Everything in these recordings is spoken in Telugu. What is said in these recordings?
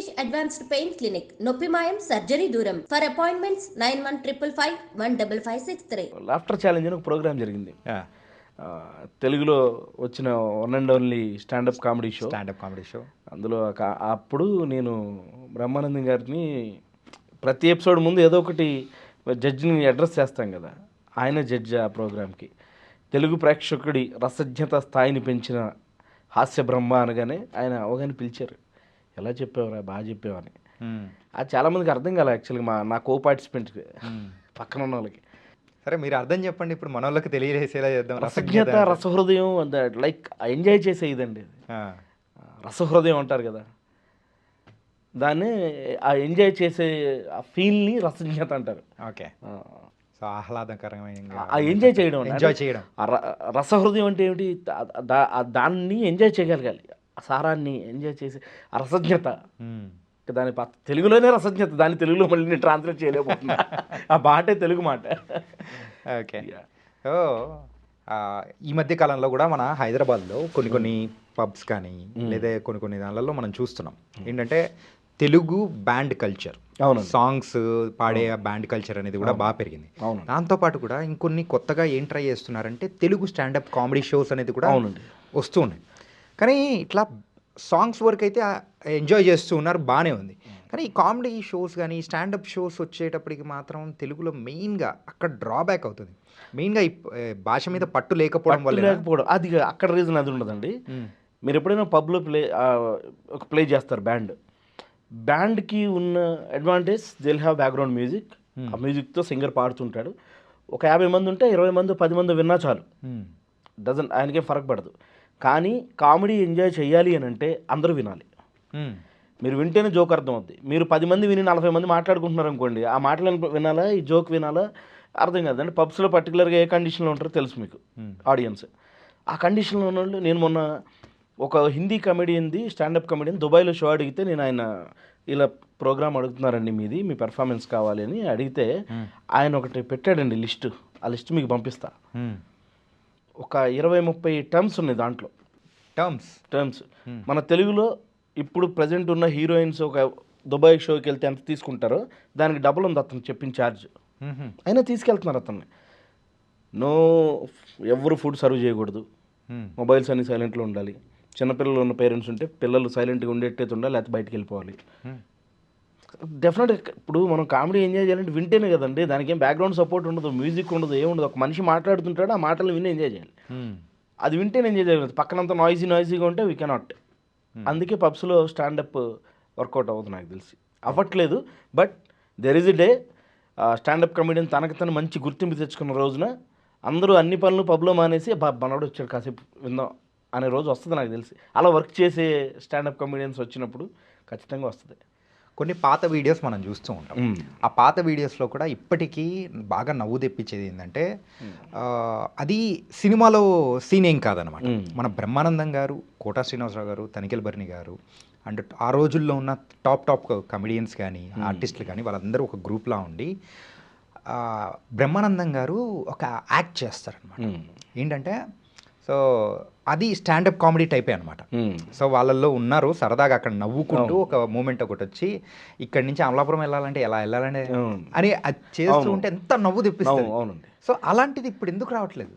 Rishikesh Advanced Pain Clinic, Noppimayam Surgery Duram. For appointments 9155515563. Laughter challenge అని ఒక ప్రోగ్రామ్ జరిగింది. Yeah. తెలుగులో వచ్చిన one and only standup comedy show. అందులో అప్పుడు నేను బ్రహ్మానందం గారిని ప్రతి ఎపిసోడ్ ముందు ఏదో ఒకటి జడ్జిని అడ్రస్ చేస్తాం కదా, ఆయన జడ్జి ఆ ప్రోగ్రామ్కి. తెలుగు ప్రేక్షకుడి రసజ్ఞత స్థాయిని పెంచిన హాస్య బ్రహ్మ అనగానే ఆయన అవగానే పిలిచారు. ఎలా చెప్పేవారా, బాగా చెప్పేవని. అది చాలామందికి అర్థం కాలే యాక్చువల్గా, నా కో పార్టిసిపెంట్ పక్కన ఉన్న వాళ్ళకి. సరే, మీరు అర్థం చెప్పండి, ఇప్పుడు మన వాళ్ళకి తెలియజేసేలా చేద్దాం. రసజ్ఞత, రసహృదయం, లైక్ ఎంజాయ్ చేసే ఇదండి. రసహృదయం అంటారు కదా, దాన్ని ఆ ఎంజాయ్ చేసే ఆ ఫీల్ని రసజ్ఞత అంటారు. ఓకే. సో ఆహ్లాదకరమైన ఎంజాయ్ చేయడం, రసహృదయం అంటే ఏమిటి? దాన్ని ఎంజాయ్ చేయగలగాలి, ఆ సారాన్ని ఎంజాయ్ చేసి ఆ రసజ్ఞత. దాని తెలుగులోనే రసజ్ఞత, దాన్ని తెలుగులో మళ్ళీ నేను ట్రాన్స్లేట్ చేయలేకపోతున్నా. ఆ మాటే తెలుగు మాట. ఓకే. సో ఈ మధ్య కాలంలో కూడా మన హైదరాబాద్లో కొన్ని పబ్స్ కానీ లేదా కొన్ని దానిలలో మనం చూస్తున్నాం ఏంటంటే తెలుగు బ్యాండ్ కల్చర్, సాంగ్స్ పాడే బ్యాండ్ కల్చర్ అనేది కూడా బాగా పెరిగింది. దాంతోపాటు కూడా ఇంకొన్ని కొత్తగా ఏం ట్రై చేస్తున్నారంటే తెలుగు స్టాండప్ కామెడీ షోస్ అనేది కూడా వస్తూ ఉన్నాయి. కానీ ఇట్లా సాంగ్స్ వరకు అయితే ఎంజాయ్ చేస్తూ ఉన్నారు, బాగానే ఉంది. కానీ ఈ కామెడీ షోస్ కానీ స్టాండప్ షోస్ వచ్చేటప్పటికి మాత్రం తెలుగులో మెయిన్గా అక్కడ డ్రాబ్యాక్ అవుతుంది. మెయిన్గా ఈ భాష మీద పట్టు లేకపోవడం వల్ల. అది అక్కడ రీజన్ అది ఉండదండి. మీరు ఎప్పుడైనా పబ్లో ఒక ప్లే చేస్తారు బ్యాండ్కి ఉన్న advantage, Dil have background music. ఆ మ్యూజిక్తో సింగర్ పాడుతుంటాడు. ఒక 50 మంది ఉంటే 20 మంది 10 మంది విన్నా చాలు, ఆయనకేం ఫరక్ పడదు. కానీ కామెడీ ఎంజాయ్ చేయాలి అని అంటే అందరూ వినాలి. మీరు వింటేనే జోక్ అర్థం అవుద్ది. మీరు 10 మంది విని 40 మంది మాట్లాడుకుంటున్నారు అనుకోండి, ఆ మాటలను వినాలా, ఈ జోక్ వినాలా అర్థం కాదు. అంటే పబ్స్లో పర్టికులర్గా ఏ కండిషన్లో ఉంటారో తెలుసు మీకు ఆడియన్స్. ఆ కండిషన్లో ఉన్న వాళ్ళు, నేను మొన్న ఒక హిందీ కమెడియన్ది, స్టాండప్ కమెడియన్ దుబాయ్లో షో అడిగితే, నేను ఆయన ఇలా ప్రోగ్రామ్ అడుగుతున్నారండి మీది, మీ పెర్ఫార్మెన్స్ కావాలి అని అడిగితే ఆయన ఒకటి పెట్టాడండి లిస్టు. ఆ లిస్ట్ మీకు పంపిస్తా. ఒక 20-30 టర్మ్స్ ఉన్నాయి దాంట్లో. టర్మ్స్ మన తెలుగులో ఇప్పుడు ప్రజెంట్ ఉన్న హీరోయిన్స్ ఒక దుబాయ్ షోకి వెళ్తే ఎంత తీసుకుంటారో దానికి డబుల్ ఉంది అతను చెప్పిన ఛార్జ్. అయినా తీసుకెళ్తున్నారు అతన్ని. ఎవరు ఫుడ్ సర్వ్ చేయకూడదు, మొబైల్స్ అన్ని సైలెంట్లో ఉండాలి, చిన్నపిల్లలు ఉన్న పేరెంట్స్ ఉంటే పిల్లలు సైలెంట్గా ఉండేటట్టు ఉండాలి, లేకపోతే బయటకు వెళ్ళిపోవాలి. డెఫినెట్గా ఇప్పుడు మనం కామెడీ ఎంజాయ్ చేయాలంటే వింటేనే కదండి. దానికి ఏం బ్యాక్గ్రౌండ్ సపోర్ట్ ఉండదు, మ్యూజిక్ ఉండదు, ఏముండదు. ఒక మనిషి మాట్లాడుతుంటాడు, ఆ మాటలు విని ఎంజాయ్ చేయాలి. అది వింటేనే ఎంజాయ్ చేయగలదు. పక్కనంతా నాయిజీగా ఉంటే వీ కెనాట్. అందుకే పబ్స్లో స్టాండప్ వర్కౌట్ అవుతుంది నాకు తెలిసి. అవ్వట్లేదు, but there is a day standup comedian తనకు తను మంచి గుర్తింపు తెచ్చుకున్న రోజున అందరూ అన్ని పనులు పబ్లో మానేసి మనోడు వచ్చాడు కాసేపు విందాం అనే రోజు వస్తుంది నాకు తెలిసి. అలా వర్క్ చేసే స్టాండప్ కమెడియన్స్ వచ్చినప్పుడు ఖచ్చితంగా వస్తుంది. కొన్ని పాత వీడియోస్ మనం చూస్తూ ఉంటాం. ఆ పాత వీడియోస్లో కూడా ఇప్పటికీ బాగా నవ్వు తెప్పించేది ఏంటంటే అది సినిమాలో సీన్ ఏం కాదనమాట. మన బ్రహ్మానందం గారు, కోటా శ్రీనివాసరావు గారు, తనికెల్ బర్ని గారు అండ్ ఆ రోజుల్లో ఉన్న టాప్ కమెడియన్స్ కానీ ఆర్టిస్టులు కానీ వాళ్ళందరూ ఒక గ్రూప్లా ఉండి బ్రహ్మానందం గారు ఒక యాక్ట్ చేస్తారనమాట. ఏంటంటే సో అది స్టాండప్ కామెడీ టైపే అనమాట. సో వాళ్ళల్లో ఉన్నారు సరదాగా అక్కడ నవ్వుకుంటూ ఒక మూమెంట్ ఒకటి వచ్చి ఇక్కడి నుంచి అమలాపురం వెళ్ళాలంటే ఎలా వెళ్ళాలంటే అని అది చేస్తూ ఉంటే ఎంత నవ్వు తెప్పిస్తుంది. సో అలాంటిది ఇప్పుడు ఎందుకు రావట్లేదు?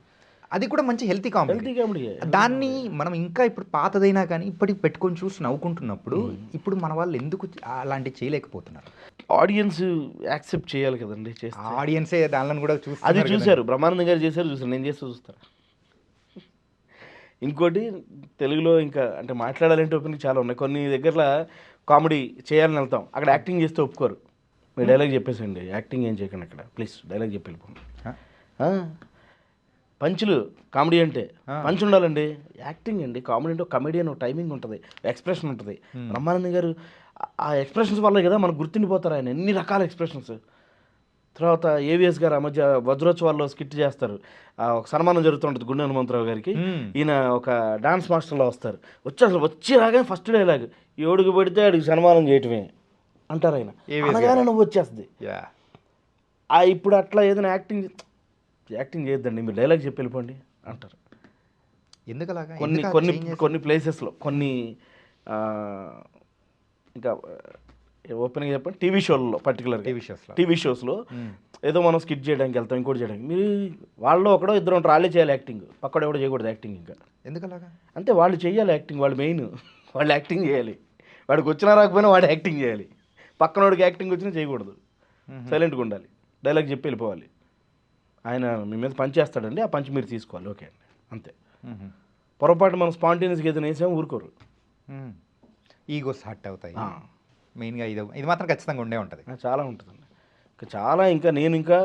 అది కూడా మంచి హెల్తీ కామెడీ. దాన్ని మనం ఇంకా ఇప్పుడు పాతదైనా కానీ ఇప్పటికి పెట్టుకొని చూసి నవ్వుకుంటున్నప్పుడు ఇప్పుడు మన వాళ్ళు ఎందుకు అలాంటివి చేయలేకపోతున్నారు? ఆడియన్స్ యాక్సెప్ట్ చేయాలి కదండి. ఆడియన్సే దానిలో కూడా అది చూశారు, బ్రహ్మానందం గారు చేశారు, చూసారు, నేను చేస్తే చూస్తాను. ఇంకోటి తెలుగులో ఇంకా అంటే మాట్లాడాలంటే ఓపెనింగ్ చాలా ఉన్నాయి. కొన్ని దగ్గరలో కామెడీ చేయాలని వెళ్తాం, అక్కడ యాక్టింగ్ చేస్తే ఒప్పుకోరు. మీరు డైలాగ్ చెప్పేసండి, యాక్టింగ్ ఏం చేయకండి అక్కడ ప్లీజ్, డైలాగ్ చెప్పి వెళ్ళిపోండి. పంచులు కామెడీ అంటే పంచ్ ఉండాలండి. యాక్టింగ్ అండి కామెడీ అంటే కమెడియన్ టైమింగ్ ఉంటుంది, ఎక్స్ప్రెషన్ ఉంటుంది. బ్రహ్మానందం గారు ఆ ఎక్స్ప్రెషన్స్ వల్లే కదా మనకు గుర్తుండిపోతారు ఆయన, ఎన్ని రకాల ఎక్స్ప్రెషన్స్. తర్వాత ఏవిఎస్ గారు ఆ మధ్య వజ్రోత్సవాల్లో స్కిట్ చేస్తారు, ఒక సన్మానం జరుగుతుంటుంది గుండె హనుమంతరావు గారికి. ఈయన ఒక డాన్స్ మాస్టర్లో వస్తారు, వచ్చి రాగానే ఫస్ట్ డైలాగ్ ఏడుగు పెడితే అడిగి సన్మానం చేయటమే అంటారు ఆయన. అనగానే నువ్వు వచ్చేస్తుంది. ఇప్పుడు అట్లా ఏదైనా యాక్టింగ్ చేయొద్దండి, మీరు డైలాగ్ చెప్పి వెళ్ళిపోండి అంటారు. ఎందుకలాగా? కొన్ని ప్లేసెస్లో కొన్ని ఇంకా ఓపెన్గా చెప్పండి టీవీ షోల్లో పర్టికులర్గా టీవీ టీవీ షోస్లో ఏదో మనం స్కిట్ చేయడానికి వెళ్తాం, ఇంకోటి చేయడానికి, మీరు వాళ్ళు ఒకడో ఇద్దరు ఉంటారు, వాళ్ళే చేయాలి యాక్టింగ్, పక్కడో ఎవడో చేయకూడదు యాక్టింగ్. ఇంకా ఎందుకలాగా? అంటే వాళ్ళు చేయాలి యాక్టింగ్, వాళ్ళు మెయిన్, వాళ్ళు యాక్టింగ్ చేయాలి. వాడికి వచ్చినా రాకపోయినా వాడు యాక్టింగ్ చేయాలి. పక్కనోడికి యాక్టింగ్ వచ్చినా చేయకూడదు, సైలెంట్గా ఉండాలి, డైలాగ్ చెప్పి వెళ్ళిపోవాలి. ఆయన మీ మీద పంచ్ చేస్తాడండి, ఆ పంచ్ మీరు తీసుకోవాలి, ఓకే అండి, అంతే. పొరపాటు మనం స్పాంటేనియస్గా ఏదైనా వేసాము ఊరుకోరు, ఈగోస్ హర్ట్ అవుతాయి మెయిన్గా. ఇది మాత్రం ఖచ్చితంగా ఉండే ఉంటుంది, చాలా ఉంటుందండి. ఇంకా చాలా ఇంకా నేను ఇంకా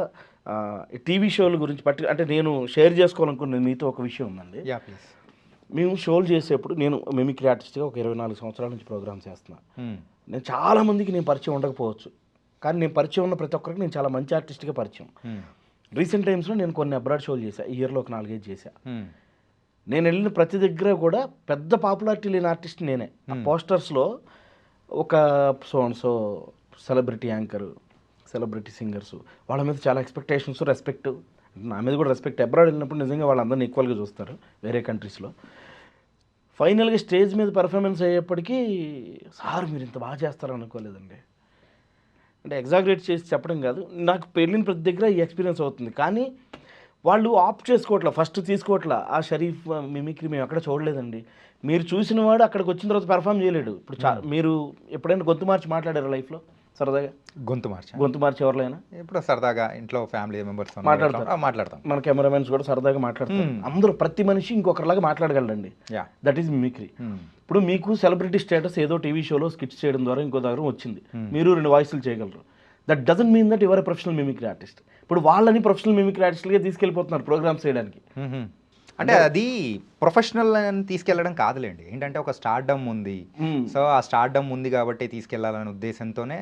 టీవీ షోల గురించి అంటే నేను షేర్ చేసుకోవాలనుకున్న మీతో ఒక విషయం ఉందండి. Yeah please. మేము షోలు చేసేప్పుడు నేను మిమిక్రీ ఆర్టిస్ట్గా ఒక 24 సంవత్సరాల నుంచి ప్రోగ్రామ్స్ చేస్తున్నాను. నేను చాలామందికి నేను పరిచయం ఉండకపోవచ్చు, కానీ నేను పరిచయం ఉన్న ప్రతి ఒక్కరికి నేను చాలా మంచి ఆర్టిస్ట్గా పరిచయం. రీసెంట్ టైమ్స్లో నేను కొన్ని అబ్రాడ్ షోలు చేశాను, ఈ ఇయర్లో ఒక 4-5 చేశాను. నేను వెళ్ళిన ప్రతి దగ్గర కూడా పెద్ద పాపులారిటీ లేని ఆర్టిస్ట్ నేనే. ఆ పోస్టర్స్లో ఒక so celebrity anchor, celebrity singers, వాళ్ళ మీద చాలా ఎక్స్పెక్టేషన్స్, రెస్పెక్ట్, నా మీద కూడా రెస్పెక్ట్. అబ్రాడ్ వెళ్ళినప్పుడు నిజంగా వాళ్ళందరినీ ఈక్వల్గా చూస్తారు వేరే కంట్రీస్లో. ఫైనల్గా స్టేజ్ మీద పెర్ఫార్మెన్స్ అయ్యేప్పటికీ సార్ మీరు ఇంత బాగా చేస్తారు అనుకోలేదండి. అంటే ఎగ్జాగరేట్ చేసి చెప్పడం కాదు, నాకు పెళ్ళిన ప్రతి దగ్గర ఈ ఎక్స్పీరియన్స్ అవుతుంది. కానీ వాళ్ళు ఆప్ట్ చేసుకోవట్లా, ఫస్ట్ తీసుకోవట్లా. ఆ షరీఫ్ మిమిక్రీ మేము ఎక్కడ చూడలేదండి. మీరు చూసిన వాడు అక్కడికి వచ్చిన తర్వాత పెర్ఫామ్ చేయలేడు. ఇప్పుడు మీరు ఎప్పుడైనా గొంతు మార్చి మాట్లాడారు లైఫ్లో సరదాగా? గొంతు మార్చి ఎవరైనా ఇప్పుడు సరదాగా ఇంట్లో ఫ్యామిలీ మెంబర్స్ మాట్లాడతాం, మన కెమెరామెన్స్ కూడా సరదాగా మాట్లాడతాం. అందరూ ప్రతి మనిషి ఇంకొకరిలాగా మాట్లాడగలరండి, దట్ ఈజ్ మిమిక్రీ. ఇప్పుడు మీకు సెలబ్రిటీ స్టేటస్ ఏదో టీవీ షోలో స్కిట్స్ చేయడం ద్వారా ఇంకో దగ్గర వచ్చింది, మీరు 2 వాయిస్లు చేయగలరు. That doesn't mean that your professional mimicry artist. ఇప్పుడు వాళ్ళని ప్రొఫెషనల్ మిమిక్రీ ఆర్టిస్ట్గా తీసుకెళ్ళిపోతున్నారు ప్రోగ్రామ్స్ చేయడానికి. అంటే అది ప్రొఫెషనల్ అని తీసుకెళ్ళడం కాదులేండి, ఏంటంటే ఒక స్టార్డమ్ ఉంది, సో ఆ స్టార్డమ్ ఉంది కాబట్టి తీసుకెళ్లాలనే ఉద్దేశంతోనే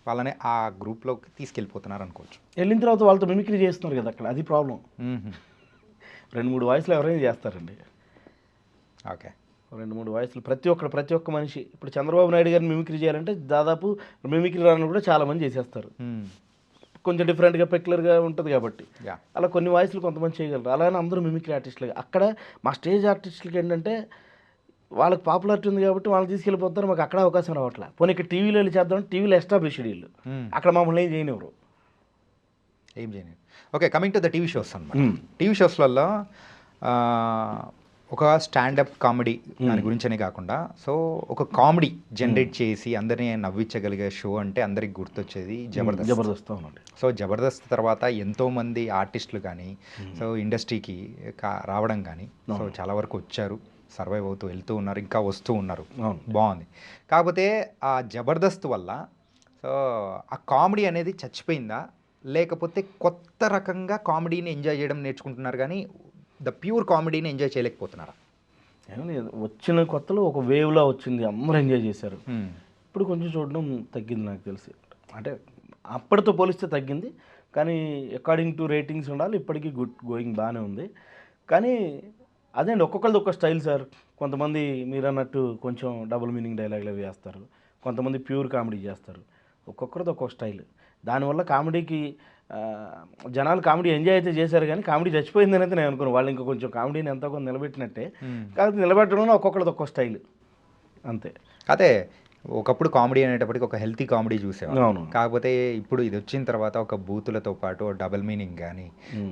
వాళ్ళని ఆ గ్రూప్లోకి తీసుకెళ్ళిపోతున్నారు అనుకోవచ్చు. వెళ్ళిన తర్వాత వాళ్ళతో మిమిక్రీ చేస్తున్నారు కదా అక్కడ, అది ప్రాబ్లం. 2-3 వాయిస్లు ఎవరైనా చేస్తారండి. ఓకే, 2-3 వాయిస్లు ప్రతి ఒక్క మనిషి. ఇప్పుడు చంద్రబాబు నాయుడు గారిని మిమిక్రీ చేయాలంటే దాదాపు మిమిక్రీ రాను కూడా చాలామంది చేసేస్తారు, కొంచెం డిఫరెంట్గా పెక్యులర్గా ఉంటుంది కాబట్టి. అలా కొన్ని వాయిస్లు కొంతమంది చేయగలరు, అలానే అందరూ మిమిక్రీ ఆర్టిస్టులుగా. అక్కడ మా స్టేజ్ ఆర్టిస్టులకి ఏంటంటే వాళ్ళకి పాపులారిటీ ఉంది కాబట్టి వాళ్ళని తీసుకెళ్ళిపోతారు, మాకు అక్కడ అవకాశం రావట్లే. పోనీ ఇక్కడ టీవీలో వెళ్ళి చేద్దాం, టీవీలో ఎస్టాబ్లిష్డ్ వీళ్ళు, అక్కడ మమ్మల్ని ఏం చేయనివ్వరు. Okay, coming to the TV shows అన్నమాట. టీవీ షోస్లలో ఒక స్టాండప్ కామెడీ దాని గురించనే కాకుండా, సో ఒక కామెడీ జనరేట్ చేసి అందరినీ నవ్వించగలిగే షో అంటే అందరికి గుర్తొచ్చేది జబర్దస్త్. సో జబర్దస్త్ తర్వాత ఎంతోమంది ఆర్టిస్టులు కానీ సో ఇండస్ట్రీకి రావడం కానీ సో చాలా వరకు వచ్చారు, సర్వైవ్ అవుతూ వెళ్తూ ఉన్నారు, ఇంకా వస్తూ ఉన్నారు, బాగుంది. కాకపోతే ఆ జబర్దస్త్ వల్ల సో ఆ కామెడీ అనేది చచ్చిపోయిందా, లేకపోతే కొత్త రకంగా కామెడీని ఎంజాయ్ చేయడం నేర్చుకుంటున్నారు కానీ ద ప్యూర్ కామెడీని ఎంజాయ్ చేయలేకపోతున్నారా? వచ్చిన కొత్తలో ఒక వేవ్లా వచ్చింది, అందరూ ఎంజాయ్ చేశారు. ఇప్పుడు కొంచెం చూడడం తగ్గింది నాకు తెలిసి. అంటే అప్పటితో పోలిస్తే తగ్గింది, కానీ అకార్డింగ్ టు రేటింగ్స్ ఉండాలి, ఇప్పటికీ గుడ్ గోయింగ్ బాగానే ఉంది. కానీ అదే అండి, ఒక్కొక్కరిది ఒక్క స్టైల్ సార్. కొంతమంది మీరు అన్నట్టు కొంచెం డబుల్ మీనింగ్ డైలాగులు అవి వేస్తారు, కొంతమంది ప్యూర్ కామెడీ చేస్తారు, ఒక్కొక్కరిది ఒక్కొక్క స్టైల్. దానివల్ల కామెడీకి జనాలు కామెడీ ఎంజాయ్ అయితే చేశారు, కానీ కామెడీ చచ్చిపోయిందని అయితే నేను అనుకున్నాను. వాళ్ళు ఇంకా కొంచెం కామెడీని ఎంతో కొంత నిలబెట్టినట్టే, కాకపోతే నిలబెట్టడంలో ఒక్కొక్కరిది ఒక్కొక్క స్టైల్ అంతే. అదే ఒకప్పుడు కామెడీ అనేటప్పటికి ఒక హెల్తీ కామెడీ చూసేవాళ్ళం, కాకపోతే ఇప్పుడు ఇది వచ్చిన తర్వాత ఒక బూతులతో పాటు డబుల్ మీనింగ్ కానీ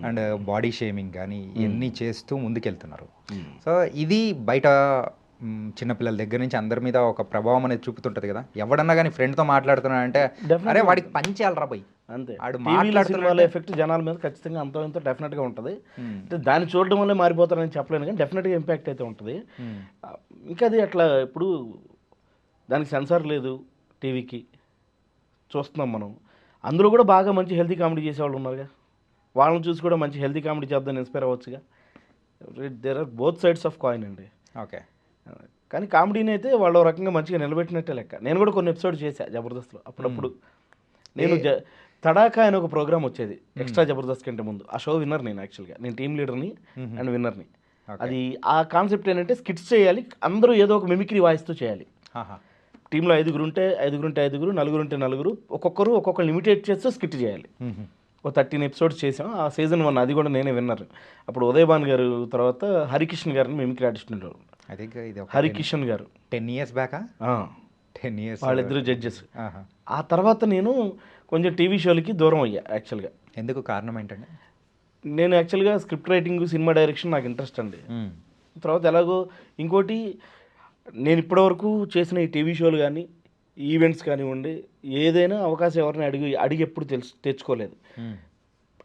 అండ్ బాడీ షేమింగ్ కానీ ఇవన్నీ చేస్తూ ముందుకెళ్తున్నారు. సో ఇది బయట చిన్నపిల్లల దగ్గర నుంచి అందరి మీద ఒక ప్రభావం అనేది చూపుతుంటది కదా. ఎవడన్నా కానీ ఫ్రెండ్తో మాట్లాడుతున్నాడంటే అరే వాడికి పంచేయాలరా పోయి అంతే. మాట్లాడుతున్న ఎఫెక్ట్ జనాల మీద ఖచ్చితంగా అంత ఇంత డెఫినెట్గా ఉంటుంది. దాన్ని చూడడం వల్లే మారిపోతారని చెప్పలేను, కానీ డెఫినెట్గా ఇంపాక్ట్ అయితే ఉంటుంది. ఇంకా అది అట్లా ఇప్పుడు దానికి సెన్సార్ లేదు టీవీకి, చూస్తున్నాం మనం. అందులో కూడా బాగా మంచి హెల్తీ కామెడీ చేసేవాళ్ళు ఉన్నారుగా, వాళ్ళని చూసి కూడా మంచి హెల్తీ కామెడీ చేద్దాం ఇన్స్పైర్ అవ్వచ్చుగా. There are both sides of coin అండి. ఓకే, కానీ కామెడీని అయితే వాళ్ళు రకంగా మంచిగా నిలబెట్టినట్టే లెక్క. నేను కూడా కొన్ని ఎపిసోడ్ చేశాను జబర్దస్త్లో. అప్పుడప్పుడు నేను తడాకా అనే ఒక ప్రోగ్రామ్ వచ్చేది ఎక్స్ట్రా జబర్దస్త్ కంటే ముందు. ఆ షో విన్నర్ నేను, యాక్చువల్గా నేను టీమ్ లీడర్ని అండ్ విన్నర్ని. అది ఆ కాన్సెప్ట్ ఏంటంటే స్కిట్స్ చేయాలి, అందరూ ఏదో ఒక మిమిక్రీ వాయిస్తో చేయాలి. టీంలో 5 ఉంటే 5, 4 ఉంటే 4, ఒక్కొక్కరు ఒక్కొక్కరు ఇమిటేట్ చేస్తూ స్కిట్ చేయాలి. ఒక 13 ఎపిసోడ్స్ చేసాం. ఆ సీజన్ 1 అది కూడా నేనే విన్నర్. అప్పుడు ఉదయభాన్ గారు తర్వాత హరికిషన్ గారిని మిమిక్రీ ఆర్టిస్ట్ ఉండేవారు. హరికిషన్ గారు 10 years బ్యాక్ 10 years వాళ్ళిద్దరు జడ్జెస్. ఆ తర్వాత నేను కొంచెం టీవీ షోలకి దూరం అయ్యా యాక్చువల్గా. ఎందుకు కారణం ఏంటండి? నేను యాక్చువల్గా స్క్రిప్ట్ రైటింగ్, సినిమా డైరెక్షన్ నాకు ఇంట్రెస్ట్ అండి. తర్వాత ఎలాగో ఇంకోటి, నేను ఇప్పటివరకు చేసిన ఈ టీవీ షోలు కానీ ఈవెంట్స్ కానివ్వండి, ఏదైనా అవకాశం ఎవరిని అడిగి ఎప్పుడు తెచ్చుకోలేదు.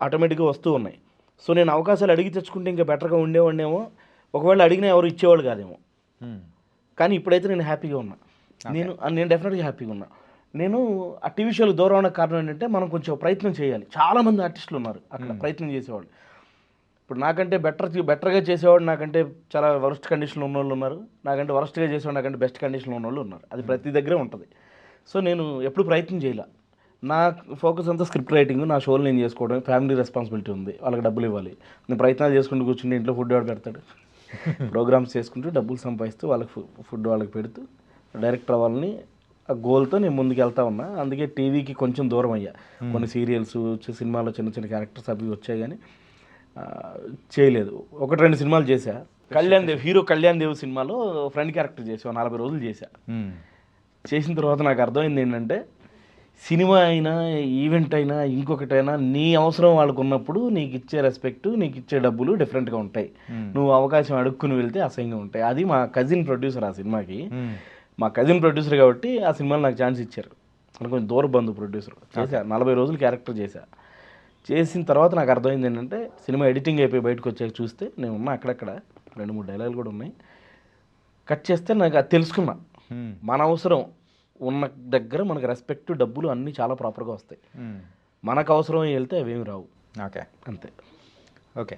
ఆటోమేటిక్గా వస్తూ ఉన్నాయి. సో నేను అవకాశాలు అడిగి తెచ్చుకుంటే ఇంకా బెటర్గా ఉండేవాడినేమో. ఒకవేళ అడిగినా ఎవరు ఇచ్చేవాళ్ళు కాదేమో. కానీ ఇప్పుడైతే నేను హ్యాపీగా ఉన్నా. నేను డెఫినెట్గా హ్యాపీగా ఉన్నా. నేను ఆ టీవీ షోలు దూరం అవడానికి కారణం ఏంటంటే మనం కొంచెం ప్రయత్నం చేయాలి. చాలామంది ఆర్టిస్టులు ఉన్నారు అక్కడ ప్రయత్నం చేసేవాళ్ళు. ఇప్పుడు నాకంటే బెటర్గా చేసేవాడు, నాకంటే చాలా వరస్ట్ కండిషన్లో ఉన్నవాళ్ళు ఉన్నారు, నాకంటే వరస్ట్గా చేసేవాడు, నాకంటే బెస్ట్ కండిషన్లో ఉన్నవాళ్ళు ఉన్నారు. అది ప్రతి దగ్గరే ఉంటుంది. సో నేను ఎప్పుడు ప్రయత్నం చేయాల. నా ఫోకస్ అంతా స్క్రిప్ట్ రైటింగ్, నా షోలు నేను చేసుకోవడం. ఫ్యామిలీ రెస్పాన్సిబిలిటీ ఉంది, వాళ్ళకి డబ్బులు ఇవ్వాలి. నేను ప్రయత్నాలు చేసుకుంటూ కూర్చుంటే ఇంట్లో ఫుడ్ వాడు పెడతాడు. ప్రోగ్రామ్స్ చేసుకుంటూ డబ్బులు సంపాదిస్తూ వాళ్ళకి ఫుడ్ వాళ్ళకి పెడుతూ డైరెక్టర్ అవ్వాలని ఆ గోల్తో నేను ముందుకు వెళ్తా ఉన్నా. అందుకే టీవీకి కొంచెం దూరం అయ్యా. కొన్ని సీరియల్స్, సినిమాలో చిన్న చిన్న క్యారెక్టర్స్ అవి వచ్చాయి కానీ చేయలేదు. 1-2 సినిమాలు చేశా. హీరో కళ్యాణ్ దేవ్ సినిమాలో ఫ్రెండ్ క్యారెక్టర్ చేసా, 40 రోజులు చేశా. చేసిన తర్వాత నాకు అర్థమైంది ఏంటంటే, సినిమా అయినా ఈవెంట్ అయినా ఇంకొకటైనా నీ అవసరం వాళ్ళకు ఉన్నప్పుడు నీకు ఇచ్చే రెస్పెక్ట్, నీకు ఇచ్చే డబ్బులు డిఫరెంట్గా ఉంటాయి. నువ్వు అవకాశం అడుక్కుని వెళ్తే అసహ్యంగా ఉంటాయి. అది మా కజిన్ ప్రొడ్యూసర్ ఆ సినిమాకి. మా కజిన్ ప్రొడ్యూసర్ కాబట్టి ఆ సినిమాలో నాకు ఛాన్స్ ఇచ్చారు. అంటే కొంచెం దూర బంధు ప్రొడ్యూసర్. చేశా 40 రోజులు క్యారెక్టర్ చేశా. చేసిన తర్వాత నాకు అర్థమైంది ఏంటంటే, సినిమా ఎడిటింగ్ అయిపోయి బయటకు వచ్చాక చూస్తే నేను ఉన్నా అక్కడక్కడ 2-3 డైలాగులు కూడా ఉన్నాయి. కట్ చేస్తే నాకు అది తెలుసుకున్నా, మన అవసరం ఉన్న దగ్గర మనకు రెస్పెక్ట్, డబ్బులు అన్నీ చాలా ప్రాపర్గా వస్తాయి. మనకు అవసరం వెళ్తే అవేమి రావు. ఓకే, అంతే. ఓకే.